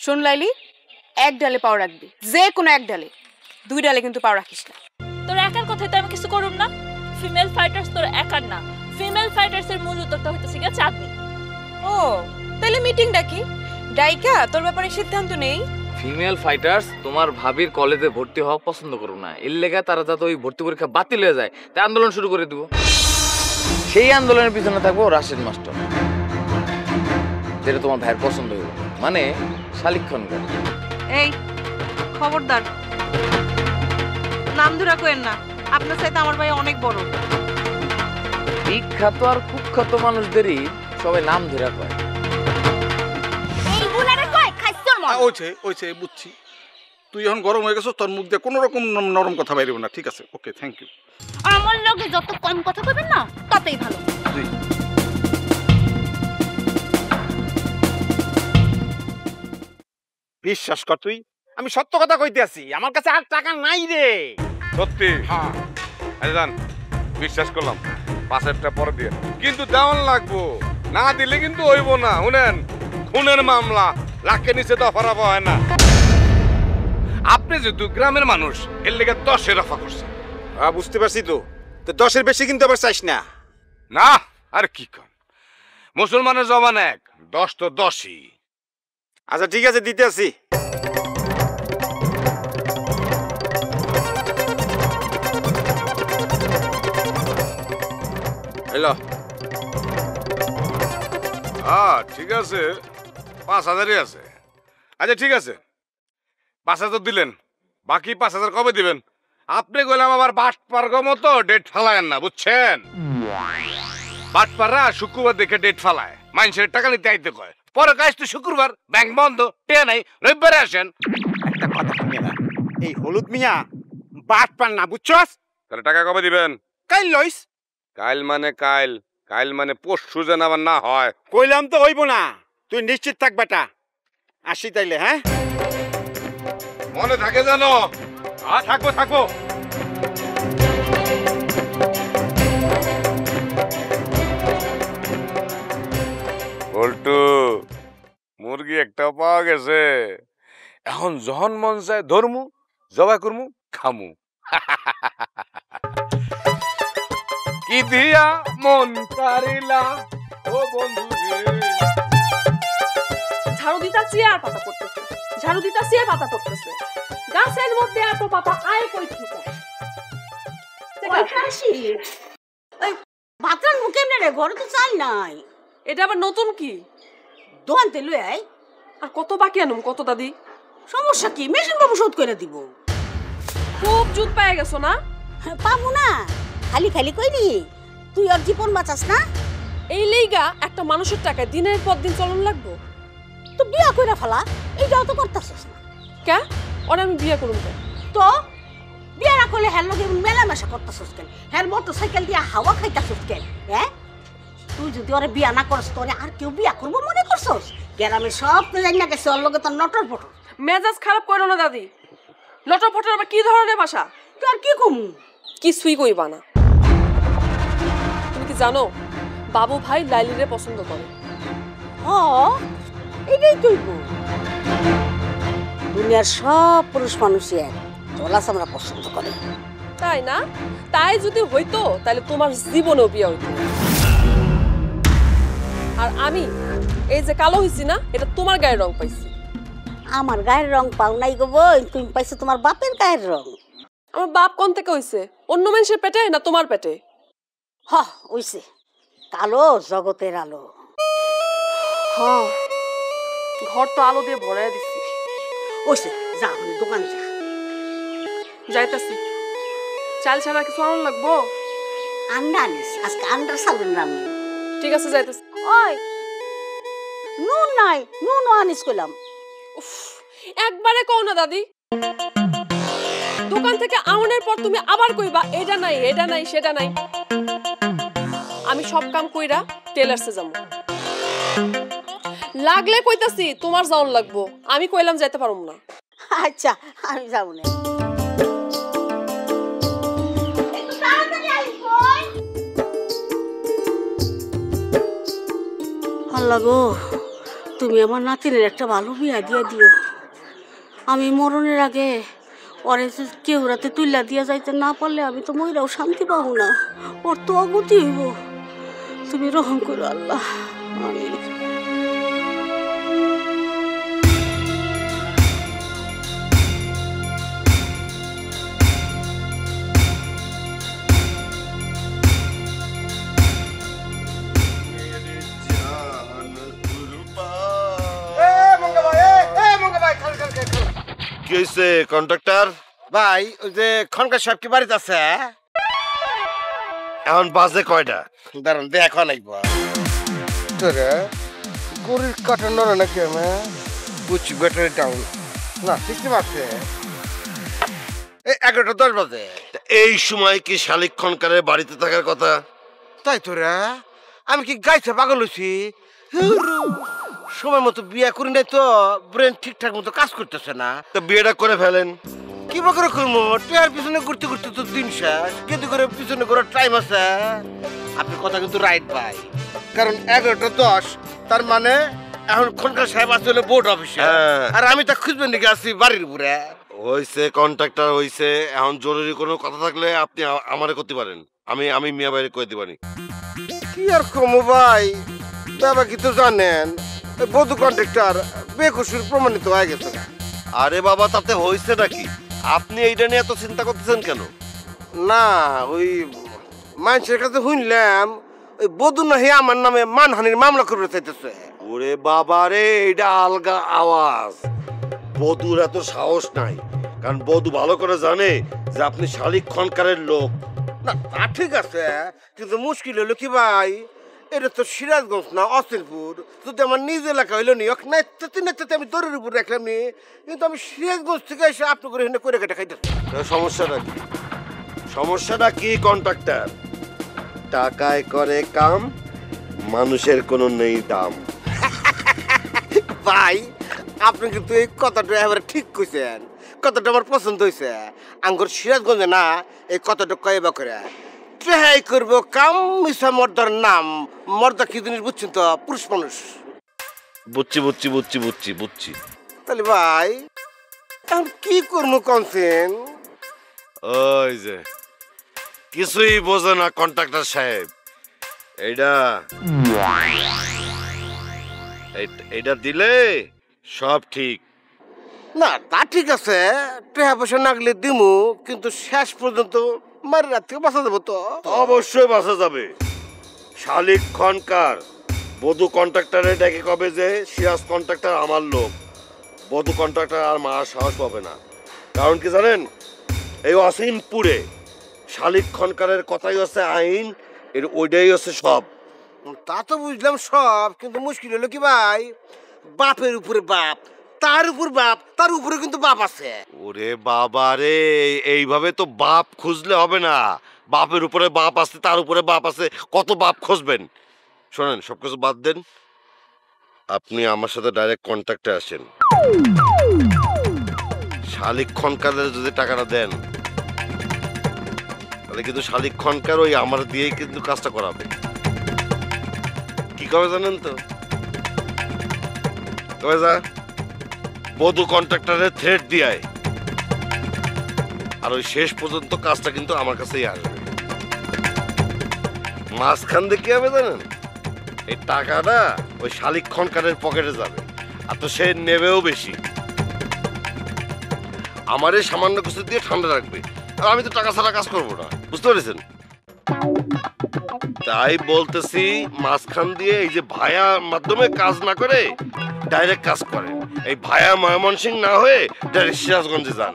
শোন লাইলি, এক ডালে পাও রাখবি, যে কোনো এক ডালে, 2 ডালে কিন্তু পাও রাখিস না। তোর একার কথাই তো আমি কিছু করুম না। ফিমেল ফাইটার্স তোর একার না, ফিমেল ফাইটার্সের মূল উদ্যোক্তা হইতেছে গিয়া চাঁদনি। ও তাহলে মিটিং ডাকি, ডাইকা তোর ব্যাপারে সিদ্ধান্ত নেই। ফিমেল ফাইটার্স তোমার ভাবির কলেজে ভর্তি হওয়া পছন্দ করো না, এর লেগে তারা যাতে ওই ভর্তি পরীক্ষা বাতিল হয়ে যায় তাই আন্দোলন শুরু করে দিব। সেই আন্দোলনের পিছনে থাকবো রাশেদ মাস্টার, যেটা তোমার ভাইয়ের পছন্দ হইব, মানে শালিক্ষণকার। এই খবরদার, নাম ধরে কইেন না, আপনার চাইতে আমার ভাই অনেক বড়। বিখ্যাত আর কুখ্যাত মানুষদেরই সবাই নাম ধরে কয়। ওইছে বুঝছি। তুই এখন গরম হয়ে গেছিস, তোর মুখ দিয়ে কোনো রকম নরম কথা বাইরে না। ঠিক আছে, ওকে, থ্যাংক ইউ। আমার লগে যত কম কথা কইবেন না ততই ভালো। বিশ্বাস কর, তুই আমি সত্য কথা কইতে আছি, আমার কাছে আর টাকা নাই রে। সত্যি? হ্যাঁ। আরে জান, বিশ্বাস করলাম, 5,000 টাকা পরে দিয়ে, কিন্তু দেওয়ান লাগবো, না দিলে কিন্তু হইব না। শুনেন, খুনের মামলা লাখের নিচে দফা রফা হয় না। আপনি যেহেতু গ্রামের মানুষ, এর লেগে 10-এর রফা করছেন। বুঝতে পারছি তো, 10-এর বেশি কিন্তু আবার চাইস না। না, আর কি কন, মুসলমানের জবান এক, 10 তো 10ই। আচ্ছা ঠিক আছে, দিতে আসি। হ্যালো, হ্যাঁ ঠিক আছে, 5,000-ই আছে। আচ্ছা ঠিক আছে, 5,000 দিলেন, বাকি 5,000 কবে দিবেন? আপনি কইলাম আবার বাটপার্গ মতো ডেট ফালায়েন না, বুঝছেন? বাটপাররা শুক্রবার দেখে ডেট ফালায়, মানুষের টাকা নিতে আইতে কয়, পরে কাজ তো শুক্রবার, ব্যাংক বন্ধ, টেয়া নাই, রবিবারে আসেন। একটা কথা শুনে না, এই হলুদ মিয়া বাট পান না, বুঝছস? তাহলে টাকা কবে দিবেন? কাইল লইস। কাইল মানে কাইল, কাইল মানে পরশু যেন আবার না হয়। কইলাম তো হইব না, তুই নিশ্চিত থাক বেটা। আসি তাইলে, হ্যাঁ? মনে থাকে জানো? থাকবো থাকবো। বল্টু, মুরগি একটা পাওয়া গেছে, এখন যখন মন চায় ধরমু, জবাই করমু, খামু। কি দিয়া মন কারিলা ও বন্ধু রে। ঝাড়ু দিতাছি আর পাতা পড়তেছে, ঝাড়ু দিতাছি আর পাতা পড়তেছে, গাছের মধ্যে এত পাতা আয় কই থেকে? ভাতরান মুখে রে, ঘরে তো চাল নাই। এটা আবার নতুন কি? দোকানতে লই আই। আর কত বাকি আনুম? কত দাদি? সমস্যা কি, মেশিন বাবু শোধ করে দিব। খুব জুত পেয়ে গেছো না? পাবো না, খালি খালি কইলি তুই আর জীবন বাঁচাস না। এই লেগা একটা মানুষের টাকায় দিনের পর দিন চলন লাগবো। তো বিয়া কইরা ফেলা, এইটাও তো করতেছিস না। কে ওরা আমি বিয়ে করুম কেন? তো বিয়া না করলে হ্যার লগে মেলামেশা করতেছিস কেন? হ্যার মোটরসাইকেল দিয়ে হাওয়া খাইতেছিস কেন? হ্যাঁ, তুই যদি ওরে বিয়া না করস তোরে আর কেউ বিয়া করবো মনে করছস? গ্রামে সব তো জানি না গেছে ওর লগে তোর নটর পটর। মেজাজ খারাপ করো না দাদি, লটর ফটর আবার কি ধরনের ভাষা? তুই আর কি কমু? কিছুই কইবা না। তুমি কি জানো বাবু ভাই লাইলিরে পছন্দ করে? এটাই কইব। দুনিয়ার সব পুরুষ মানুষই এক, তোলা আমরা পছন্দ করে। তাই না? তাই যদি হইতো তাহলে তোমার জীবনেও বিয়ে হইতো। আর আমি এই যে কালো হইছি না, এটা তোমার গায়ের রং পাইছি। আমার গায়ের রং পাও নাই গো বই, তুমি পাইছো তোমার বাপের গায়ের রং। আমার বাপ কোন থেকে হইছে? অন্য মানুষের পেটে না তোমার পেটে? হইছে কালো জগতের আলো। ঘর তো আলো দিয়ে ভরাই দিছি। ওইছে যা, হলে দোকান যা। যাইতাছি। চাল ছাড়া কিছু আনন লাগবো? আন্ডা আনিস, আজকে আন্ডার সালবেন রান্না। ঠিক আছে, যাইতাছি। ওই নুন নাই, নুনও আনিস কইলাম। একবারে কও না দাদি, দোকান থেকে আউনের পর তুমি আবার কইবা এটা নাই, এটা নাই, সেটা নাই। আমি সব কাম কইরা টেলার্সে যাবো। লাগলে কইতাছি তোমার যাওন লাগবো, আমি কইলাম যাইতে পারুম না। আচ্ছা, আমি যাবো না। আল্লাহ গো, তুমি আমার নাতিনের একটা ভালো বিয়া দিয়ে দিও। আমি মরণের আগে ওরে কেউ রাতে তুইলা দিয়া যাইতে না পারলে আমি তো মইরাও শান্তি পাবো না, ওর তো অগতি হইব। তুমি রহম করো আল্লাহ। আমিন। কি হয়েছে কন্ট্রাক্টর ভাই ওই যে খনকার সাহেব কি বাড়িতে আছে? এখন বাজে কয়টা? দাঁড়ান দেখো নাইবা তোরে গরির কাটা নড়ে নাকি আমি বুঝছি ব্যাটারি ডাউন না সিস্টেম আছে। এই 11:10 বাজে। এই সময় কি শালিক খনকারের বাড়িতে থাকার কথা? তাই তোরা আমি কি গাইছে পাগল হইছি? সময় মতো বিয়া করি নাই তো ব্রেন ঠিকঠাক মতো কাজ করতেছে না। তো বিয়েটা করে ফেলেন। কি বা করে করবো? টেয়ার পিছনে ঘুরতে ঘুরতে তো দিন শেষ, কিন্তু করে পিছনে ঘোরার টাইম আছে। আপনি কথা কিন্তু রাইট ভাই, কারণ 11:10 তার মানে এখন খনকার সাহেব আসলে বোর্ড অফিসে, আর আমি তা খুঁজবেন নাকি আসি বাড়ির উপরে। হইছে কন্ট্রাক্টর হইছে, এখন জরুরি কোনো কথা থাকলে আপনি আমারে করতে পারেন, আমি মিয়া বাইরে কই দিবানি। কি আর কমো ভাই, বাবা কি তো জানেন বধু কন্ট্রাক্টর বেকসুর প্রমাণিত হয়ে গেছে। আরে বাবা তাতে হইছে নাকি? আপনি এইটা নিয়ে এত চিন্তা করতেছেন কেন? না ওই মানুষের কাছে শুনলাম ওই বধু নাহি আমার নামে মানহানির মামলা করতে চাইতেছে। ওরে বাবা রে, এটা আলগা আওয়াজ। বধুর এত সাহস নাই, কারণ বধু ভালো করে জানে যে আপনি শালিক খনকারের লোক। না তা ঠিক আছে, কিন্তু মুশকিল হলো কি ভাই, এটা তো সিরাজগঞ্জ না অসিলপুর। যদি আমার নিজ এলাকা হইলো নি নাচতে নাচতে আমি দরের উপর রাখলাম নি, কিন্তু আমি সিরাজগঞ্জ থেকে এসে আপনি করে এখানে করে কেটে খাইতেছি। সমস্যাটা কি? সমস্যাটা কি কন্ট্রাক্টর? টাকায় করে কাম, মানুষের কোনো নেই দাম। ভাই আপনি কিন্তু এই কথাটা এবারে ঠিক কইছেন, কথাটা আমার পছন্দ হয়েছে। আঙ্গুর সিরাজগঞ্জে না এই কথাটা কয়েবা করে ট্রাই করবো কাম মিশা মর্দার নাম। মর্দা কি জিনিস বুঝছেন তো? পুরুষ মানুষ। বুঝছি বুঝছি বুঝছি বুঝছি বুঝছি। তাহলে ভাই এখন কি করবো কনসেন? ওই যে কিছুই বোঝে না কন্ট্রাক্টর সাহেব। এইটা দিলে সব ঠিক। না তা ঠিক আছে, টাকা পয়সা নাগলে দিমু, কিন্তু শেষ পর্যন্ত মারি রাত থেকে বাঁচা যাবো তো? অবশ্যই বাঁচা যাবে। শালিক খনকার বধু কন্ট্রাক্টরে ডেকে কবে যে সিরাজ কন্ট্রাক্টর আমার লোক, বধু কন্ট্রাক্টর আর মার সাহস পাবে না। কারণ কি জানেন, এই অসীমপুরে শালিক খনকারের কথাই হচ্ছে আইন, এর ওইটাই হচ্ছে সব। তা তো বুঝলাম সব, কিন্তু মুশকিল হলো কি ভাই, বাপের উপরে বাপ, তার উপর বাপ, তার উপরে কিন্তু বাপ আছে। ওরে বাবা রে, এইভাবে তো বাপ খুঁজলে হবে না। বাপের উপরে বাপ আছে, তার উপরে বাপ আছে, কত বাপ খুঁজবেন? শোনেন, সবকিছু বাদ দেন, আপনি আমার সাথে ডাইরেক্ট কন্ট্যাক্টে আসেন। শালিক খনকারের যদি টাকাটা দেন, তাহলে কিন্তু শালিক খনকার ওই আমার দিয়েই কিন্তু কাজটা করাবে। কি কবে জানেন তো? কবে যা বধু কন্ট্রাক্টরের থ্রেট দিয়ায়, আর ওই শেষ পর্যন্ত কাজটা কিন্তু আমার কাছেই আসবে। মাঝখান দিয়ে কি হবে জানেন, এই টাকাটা ওই শালিক খনকারের পকেটে যাবে, আর তো সে নেবেও বেশি। আমার এই সামান্য কিছু দিয়ে ঠান্ডা রাখবে, আর আমি তো টাকা ছাড়া কাজ করবো না, বুঝতে পেরেছেন? তাই বলতেছি, মাঝখান দিয়ে এই যে ভায়া মাধ্যমে কাজ না করে ডাইরেক্ট কাজ করেন। এই ভায়া ময়মনসিং না হয়ে ডাইরেক্ট সিরাজগঞ্জে যান।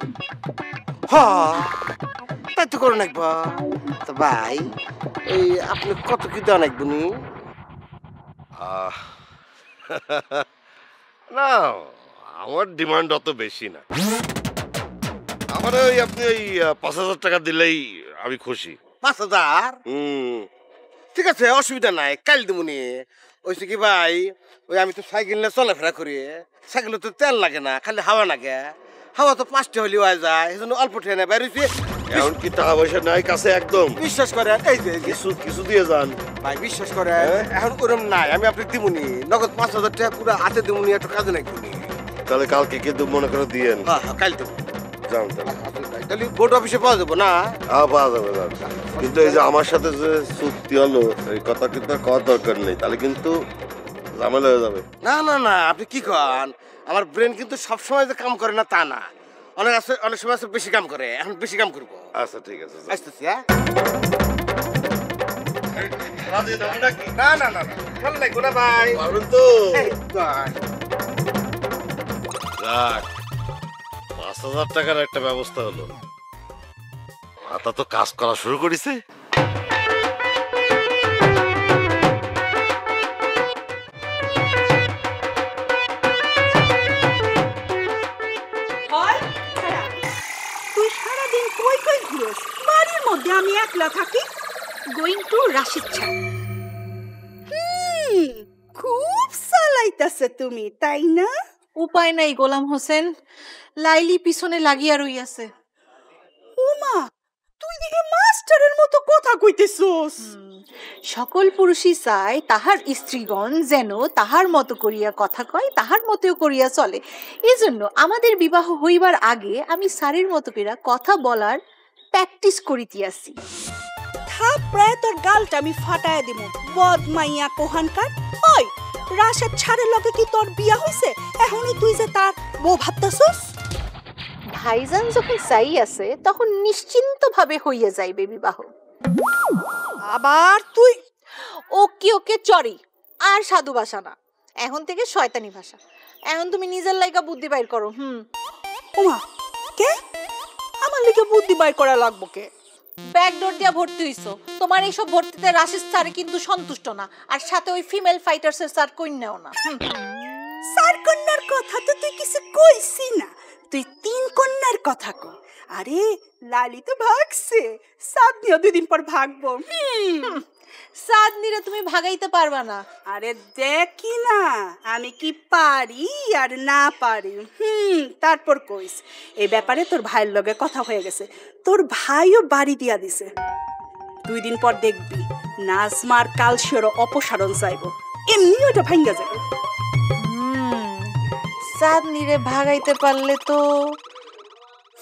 তাই তো করে নাকবা। তো ভাই এই আপনি কত কি দেওয়া নাকবনি? না, আমার ডিমান্ড অত বেশি না। আমার ওই আপনি ওই 5,000 টাকা দিলেই আমি খুশি। 5,000? ঠিক আছে, অসুবিধা নাই, কাল দিবনি। ওইসে কি ভাই, ওই আমি তো সাইকেল নিয়ে চলাফেরা করি, সাইকেলে তো তেল লাগে না, খালি হাওয়া লাগে। হাওয়া তো 5টা হলেও আয় যায় এজন্য অল্প ট্রেনে বেরিয়েছি। এখন কি টাকা পয়সা নাই কাছে একদম? বিশ্বাস করেন এই যে কিছু কিছু দিয়ে যান। ভাই বিশ্বাস করেন এখন ওরম নাই, আমি আপনি দিমুনি নগদ 5000 টাকা পুরো হাতে দিমুনি, একটু কাজে নাকি। তাহলে কালকে কিন্তু মনে করে দিয়েন। হ্যাঁ হ্যাঁ কাল দেবো। যান তাহলে। তাহলে বোর্ড অফিসে পাওয়া যাবো না? পাওয়া যাবে যান। কিন্তু এই যে আমার সাথে যে চুক্তি হলো এই কথা কিন্তু আর কওয়ার দরকার নেই, তাহলে কিন্তু ঝামেলা হয়ে যাবে। না না না, আপনি কি কন? আমার ব্রেন কিন্তু সবসময় যে কাম করে না তা না, অনেক সময় আছে বেশি কাম করে, এখন বেশি কাম করবো। আচ্ছা ঠিক আছে। আসতেছি। হ্যাঁ না না না ভালো লাগবে না ভাই। পারবেন তো? এই, বাহ। যাক, 5000 টাকার একটা ব্যবস্থা হলো। মাথা তো কাজ করা শুরু করেছে। তুই সারাদিন কই কই ঘুরোস? বাড়ির মধ্যে আমি একলা থাকি। গোয়িং টু রাশিদ ছাড়। খুব চালাইতাছে তুমি, তাই না? উপায় নাই গোলাম হোসেন, লাইলি পিছনে লাগিয়া রইয়াছে। ওমা, তুই দিকে মাস্টারের মতো কথা কইতেছস। সকল পুরুষই চায় তাহার স্ত্রীগণ যেন তাহার মতো করিয়া কথা কয়, তাহার মতো করিয়া চলে। এজন্য আমাদের বিবাহ হইবার আগে আমি স্যারের মতো করিয়া কথা বলার প্র্যাকটিস করিতেছি। থাপড়ায় তোর গালটা আমি ফাটায় দিব, বদমাইয়া কোহানকার। ওই রাশেদ ছাড়ের লগে কি তোর বিয়া হইছে? এখনই তুই যে তার বউ ভাবতাছস? ভাইজান যখন চাই আছে তখন নিশ্চিন্ত ভাবে হইয়া যাইবে বিবাহ। আবার তুই ওকে ওকে চরি আর সাধু ভাষা না, এখন থেকে শয়তানি ভাষা। এখন তুমি নিজের লাইগা বুদ্ধি বাইর করো। ওমা, কে আমার লিগে বুদ্ধি বাইর করা লাগবো কে? ব্যাকডোর দিয়া ভর্তি হইছো। তোমার এইসব ভর্তিতে রাশিদ স্যার কিন্তু সন্তুষ্ট না, আর সাথে ওই ফিমেল ফাইটার্সের স্যার কইনাও না। চার কন্যার কথা তো তুই কিছু কইছি না, তুই 3 কন্যার কথা কো। আরে লালি তো ভাগছে, সাদনিও 2 দিন পর ভাগবো। সাদনিরে তুমি ভাগাইতে পারবা না। আরে দেখি না আমি কি পারি আর না পারি। তারপর কইস এই ব্যাপারে তোর ভাইয়ের লগে কথা হয়ে গেছে, তোর ভাইও বাড়ি দিয়া দিছে। 2 দিন পর দেখবি নাজমার কালসিওর অপসারণ চাইব, এমনি ওটা ভাঙ্গা যাবে। সাদনিরে ভাগাইতে পারলে তো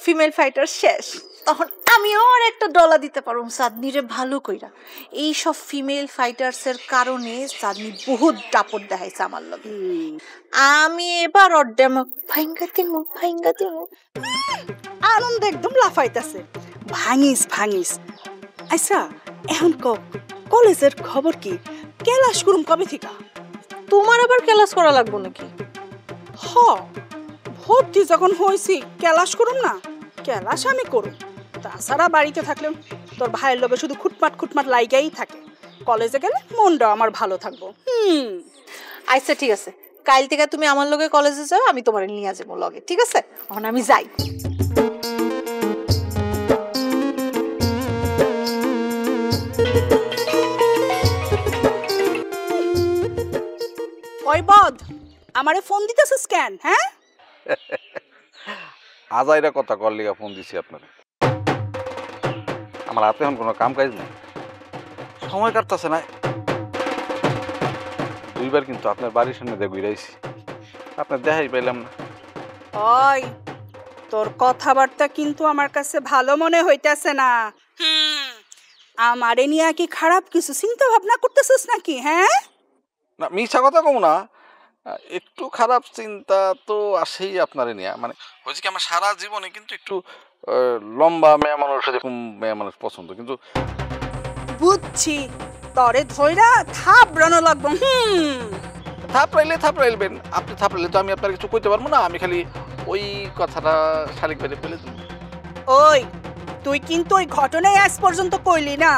ফিমেল ফাইটার শেষ। তখন আমিও আর একটা ডলা দিতে পারবো সাদনিরে ভালো কইরা। এই সব ফিমেল ফাইটার্সের কারণে সাদনি বহুত দাপট দেখাইছে আমার লগে। আমি এবার অর্ডামক ভাঙ্গা দিমু। আনন্দ একদম লাফাইতাছে। ভাঙিস ভাঙিস। আচ্ছা এখন কলেজের খবর কি? ক্লাস করুম কবে থেকে? তোমার আবার ক্লাস করা লাগবো নাকি? হ, ভর্তি যখন হয়েছি ক্লাস করুম না? ক্লাস আমি করুম, তাছাড়া বাড়িতে থাকলে তোর ভাইয়ের লগে শুধু খুটমাট লাইগাই থাকে। কলেজে গেলে মনটা আমার ভালো থাকবো। আচ্ছা ঠিক আছে, কাল থেকে তুমি আমার লগে কলেজে যাও, আমি তোমার নিয়ে যাবো লগে। ঠিক আছে, এখন আমি যাই। ওই বদ, আমারে ফোন দিতেছিস কেন? হ্যাঁ, আজাইরা কথা কর লিগা ফোন দিছি আপনারে। আমার হাতে এখন কোনো কাম কাজ নেই, সময় কাটতেছে না। 2 বার কিন্তু আপনার বাড়ির সামনে দিয়ে ঘুরাইছি, আপনার দেখাই পাইলাম না। ওই তোর কথাবার্তা কিন্তু আমার কাছে ভালো মনে হইতেছে না। আমারে নিয়ে কি খারাপ কিছু চিন্তা ভাবনা করতেছিস নাকি? হ্যাঁ না, মিছা কথা কম না, একটু খারাপ চিন্তা তো আসেই আপনারে নিয়ে। মানে হয়েছে কি, আমার সারা জীবনে কিন্তু একটু লম্বা মেয়ে মানুষ, এরকম মেয়ে মানুষ পছন্দ। কিন্তু বুঝছি, তরে ধইরা থাপড়ানো লাগবো। থাপড়াইলেন আপনি, থাপড়াইলে তো আমি আপনার কিছু কইতে পারবো না। আমি খালি ওই কথাটা শালিক বাইরে ফেলে দিই। ওই তুই কিন্তু ওই ঘটনায় আজ পর্যন্ত কইলি না।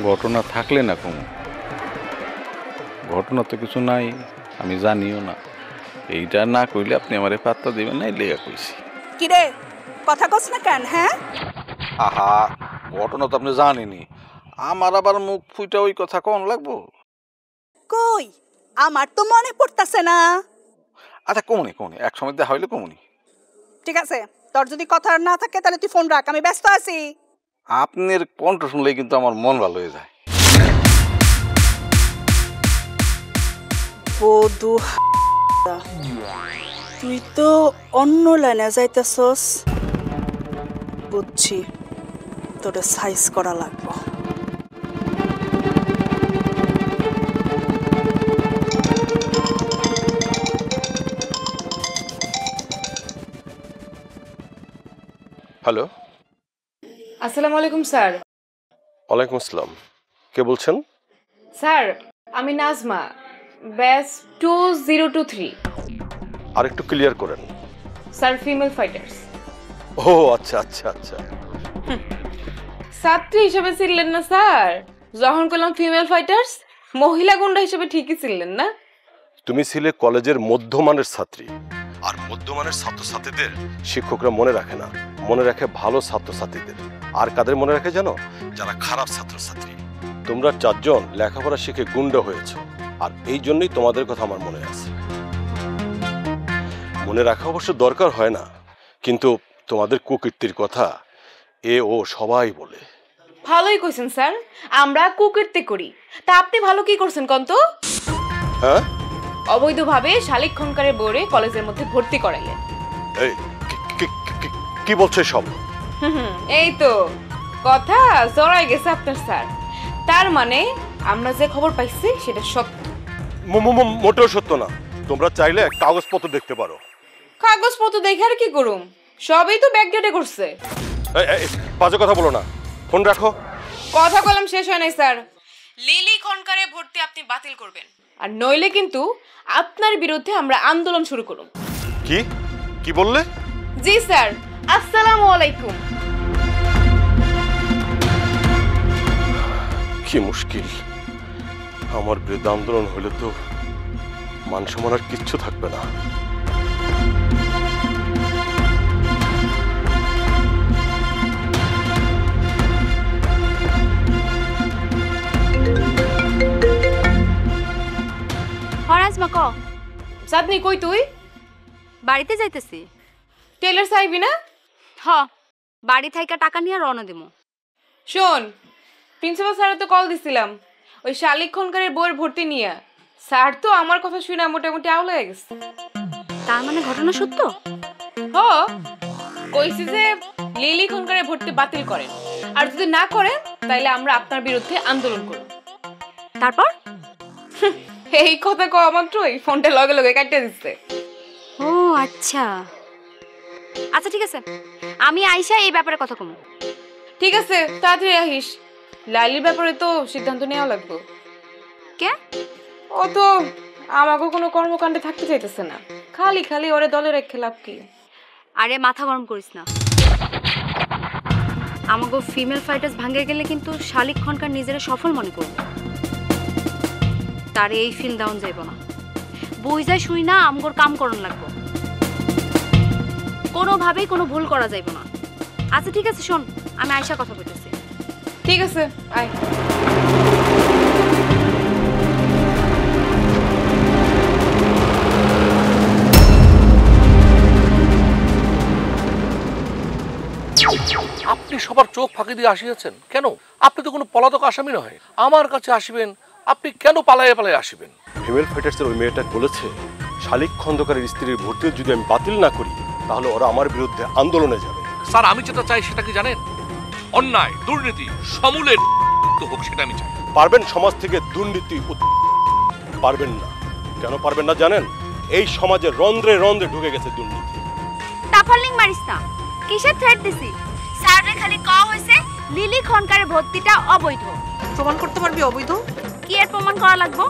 ঘটনা থাকলে না কম, ঘটনা তো কিছু নাই, আমি জানিও না। এইটা না কইলে আপনি আমারে পাত্তা দিবেন না, লেগা কইছি। কিরে কথা কস না কেন? হ্যাঁ, আহা, ঘটনা তো আপনি জানেনই, আমার আবার মুখ ফুইটা ওই কথা কোন লাগবো? কই আমার তো মনে পড়তাছে না। আচ্ছা কমুনি এক সময় দেখা হইলে কমুনি। ঠিক আছে, তোর যদি কথা না থাকে তাহলে তুই ফোন রাখ, আমি ব্যস্ত আছি। আপনার কণ্ঠ শুনলেই কিন্তু আমার মন ভালো হয়ে যায়। বধু, তুই তো অন্য লাইনে যাইতেছস, বুঝছি, তোরে সাইজ করা লাগবে। হ্যালো, আসসালামু আলাইকুম স্যার। ওয়ালাইকুম আসসালাম। কে বলছেন? স্যার আমি নাজমা, ব্যাচ 2023। আর একটু ক্লিয়ার করেন। Sir female fighters. ও আচ্ছা আচ্ছা আচ্ছা। ছাত্রী হিসেবে ছিলেন না স্যার? যখন করলাম ফিমেল ফাইটার্স, মহিলা গুন্ডা হিসেবে ঠিকই ছিলেন না? তুমি ছিলে কলেজের মধ্যমানের ছাত্রী, আর মধ্যমানের ছাত্রছাত্রীদের শিক্ষকরা মনে রাখে না, মনে রাখে ভালো ছাত্রছাত্রীদের। আর কাদের মনে রাখে জানো? যারা খারাপ ছাত্রছাত্রী। তোমরা 4 জন লেখাপড়া শিখে গুন্ডা হয়েছো, আর এই জন্যই তোমাদের কথা আমার মনে আছে। মনে রাখা অবশ্য দরকার হয় না, কিন্তু তোমাদের কুকীর্তির কথা এ ও সবাই বলে। ভালোই কইছেন স্যার, আমরা কুকীর্তি করি, তা আপনি ভালো কি করছেন কোন তো? হ্যাঁ, অবৈধভাবে শালিক খনকারের বউরে কলেজের মধ্যে ভর্তি করাইলেন। এই কি বলছে সব? এই তো কথা জড়াই গেছে আপনার স্যার। তার মানে আমরা যে খবর পাইছি সেটা সত্য? মোটেও সত্য না। তোমরা চাইলে কাগজপত্র দেখতে পারো। কাগজপত্র দেখে আর কি করুম? সবই তো ব্যাকডেটে করছে। বাজে কথা বলো না, ফোন রাখো। কথা কলম শেষ হয় নাই স্যার। লিলি খনকারে ভর্তি আপনি বাতিল করবেন, আর নইলে কিন্তু আপনার বিরুদ্ধে আমরা আন্দোলন শুরু করুম। কি কি বললে? জি স্যার, আসসালামু আলাইকুম। কি মুশকিল, আমার বিরুদ্ধে আন্দোলন হলে তো মান সম্মান আর কিচ্ছু থাকবে না। হরাজমা ক চাঁদনি কই তুই? বাড়িতে যাইতেছি। টেলার চাইবি না? হ, বাড়ি থাইকা টাকা নিয়ে রওনা দিমু। শোন, প্রিন্সিপাল স্যারের তো কল দিছিলাম ওই শালিক খনকারের বইয়ের ভর্তি নিয়ে। স্যার তো আমার কথা শুনে মোটামুটি আউল হয়ে গেছে। তার মানে ঘটনা সত্য? হ, কইছি যে লিলি খনকারের ভর্তি বাতিল করেন, আর যদি না করেন তাইলে আমরা আপনার বিরুদ্ধে আন্দোলন করব। তারপর এই কথা কওয়া মাত্রই ফোনটা লগে লগে কাটিয়ে দিচ্ছে। ও আচ্ছা আচ্ছা, ঠিক আছে, আমি আইসা এই ব্যাপারে কথা কমু। ঠিক আছে, তাড়াতাড়ি আহিস। লাইলির ব্যাপারে তো সিদ্ধান্ত নেওয়া লাগবে। কে? ও তো আমাকে কোনো কর্মকাণ্ডে থাকতে চাইতেছে না, খালি খালি ওরে দলে রেখে লাভ কি? আরে মাথা গরম করিস না। আমাকে ফিমেল ফাইটার্স ভাঙে গেলে কিন্তু শালিক খনকার নিজেরা সফল মনে করবে। তারে এই ফিল ডাউন যাইব না, বই যায় শুই না আমগোর কাম করন লাগবো, কোনোভাবেই কোনো ভুল করা যাইব না। আচ্ছা ঠিক আছে, শোন, আমি আয়শা কথা বলতেছি। ঠিক আছে, আয়। আপনি সবার চোখ ফাঁকি দিয়ে আসিয়াছেন কেন? আপনি তো কোনো পলাতক আসামি নয়, আমার কাছে আসিবেন, আপনি কেন পালায়ে পালায়ে আসিবেন? ফিমেল ফাইটার্সের ওই মেয়েটা বলেছে শালিক খন্দকারের স্ত্রীর ভর্তি যদি আমি বাতিল না করি তাহলে ওরা আমার বিরুদ্ধে আন্দোলনে যাবে। স্যার, আমি যেটা চাই সেটা কি জানেন? অন্যায় দুর্নীতি সমূলে তো হোক, সেটা আমি চাই। পারবেন সমাজ থেকে দুর্নীতি? পারবেন না। কেন পারবেন না জানেন? এই সমাজে রন্ধ্রে রন্ধ্রে ঢুকে গেছে দুর্নীতি। টাফালিং মারিস না, কিসের থ্রেট দিছি? স্যাররে খালি কওয়া হইছে লিলি খনকারের ভর্তিটা অবৈধ। প্রমাণ করতে পারবি অবৈধ? কি এর প্রমাণ করা লাগবে?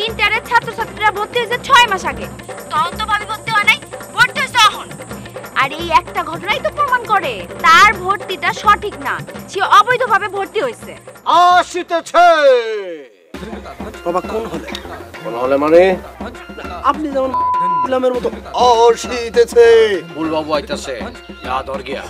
ইন্টারের ছাত্রছাত্রীরা ভর্তি হয়েছে 6 মাস আগে, তখন তো ভাবি ভর্তি হয় নাই, ভর্তি হয়েছে এখন। আর এই একটা ঘটনাই তো প্রমাণ করে তার ভর্তিটা সঠিক না, সে অবৈধভাবে ভর্তি হয়েছে। আসিতেছে বাবা। কোন হলে? কোন হলে মানে? আপনি যেমন ইসলামের মতো আসিতেছে। ফুল বাবু আইতাছে, যা দর গিয়া।